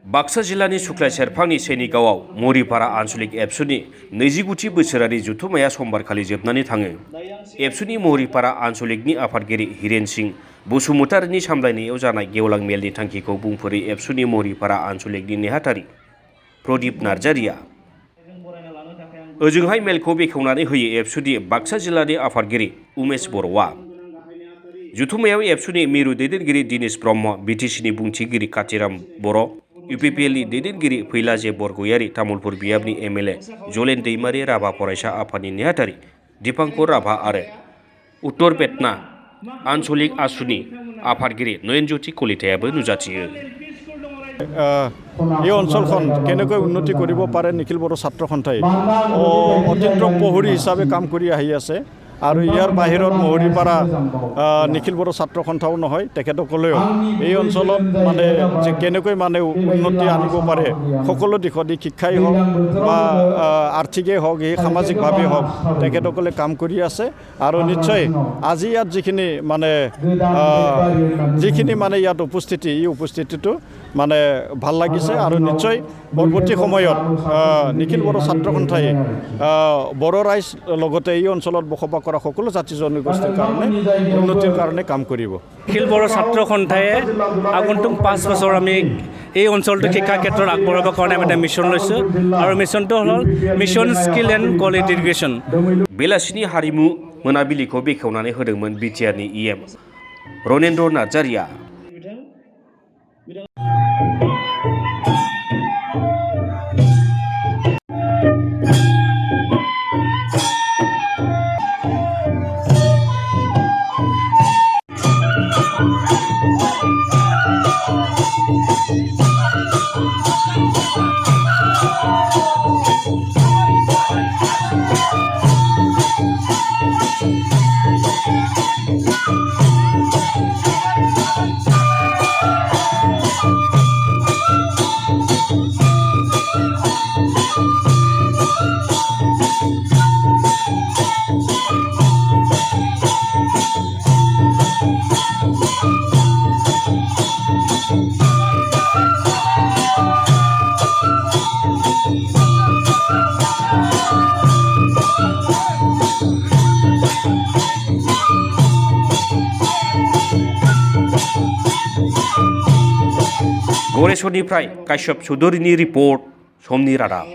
बाक्सा जिल्लानि सुक्लाय सेरफांनि सैनिगावआव मरिपारा आन्चलिक एबसुनि 29थि बोसोरारि जथुम्माया समबारखालि जोबनानै थाङो। एबसुनि मरिपारा आन्चलिकनि आफादगिरि हिरेन सिंह बसुमतारीनि सामलायनायाव जानाय गेवलां मेलनि थांखिखौ बुंफोरै एबसुनि मरिपारा आन्चलिकनि नेहाथारि प्रदीप नार्जारिया ओजोंहाय मेलखौ बेखेवनानै होयो एबसुनि बाक्सा जिल्लानि आफादगिरि उमेश बर'आ। जथुम्मायाव एबसुनि मिरु दैदेनगिरि दिनेश ब्रह्म, बिटिसिनि बुंथिगिरि कातिराम बर', इउपिपिएलनि दैदेनगिरि फैलाजे बरगयारी, तामुलपुर बियाबनि एमएलए जलेन दैमारी, राभा फरायसा आफादनि नेहाथारि दीपांकर राभा आरो उत्तर पेटना आन्चलिक आसुनि आफादगिरि नयनज्योति कलितायाबो नुजाथियो। এই অঞ্চলখন কেনেকৈ উন্নতি কৰিব পাৰে নিখিল বড়ো ছাত্ৰ সন্থাই অতীন্দ্ৰ প্ৰহৰী হিচাপে কাম কৰি আহি আছে আৰু ইয়াৰ বাহিৰত মহৰীপাৰা নিখিল বড়ো ছাত্ৰ সন্থাও নহয়, তেখেতসকলেও এই অঞ্চলত মানে যে কেনেকৈ মানে উন্নতি আনিব পাৰে সকলো দিশত শিক্ষাই হওক বা আৰ্থিকেই হওক, এই সামাজিকভাৱে হওক তেখেতসকলে কাম কৰি আছে। আৰু নিশ্চয় আজি ইয়াত যিখিনি মানে ইয়াত উপস্থিতি, এই উপস্থিতিটো মানে ভাল লাগিছে আৰু নিশ্চয় পৰৱৰ্তী সময়ত নিখিল বড়ো ছাত্ৰ সন্থাই বড়ো ৰাইজ লগতে এই অঞ্চলত বসবাস কৰা সকলো জাতি জনগোষ্ঠীৰ কাৰণে উন্নতিৰ কাৰণে কাম কৰিব। নিখিল বড়ো ছাত্ৰ সন্থাই আগন্তুক 5 বছৰ আমি এই অঞ্চলটো শিক্ষা ক্ষেত্ৰত আগবঢ়াবৰ কাৰণে আমি এটা মিছন লৈছোঁ আৰু মিছনটো হ'ল mission skill and quality education. बेलासिनि हारिमु मोनाबिलिखौ बेखेवनानै होदोंमोन बिटिआरनि इएम रनेन्द्र नार्जारिया। गरेस्वरनिफ्राय काश्यप चौधुरीनि रिपर्ट, समनि रादाब।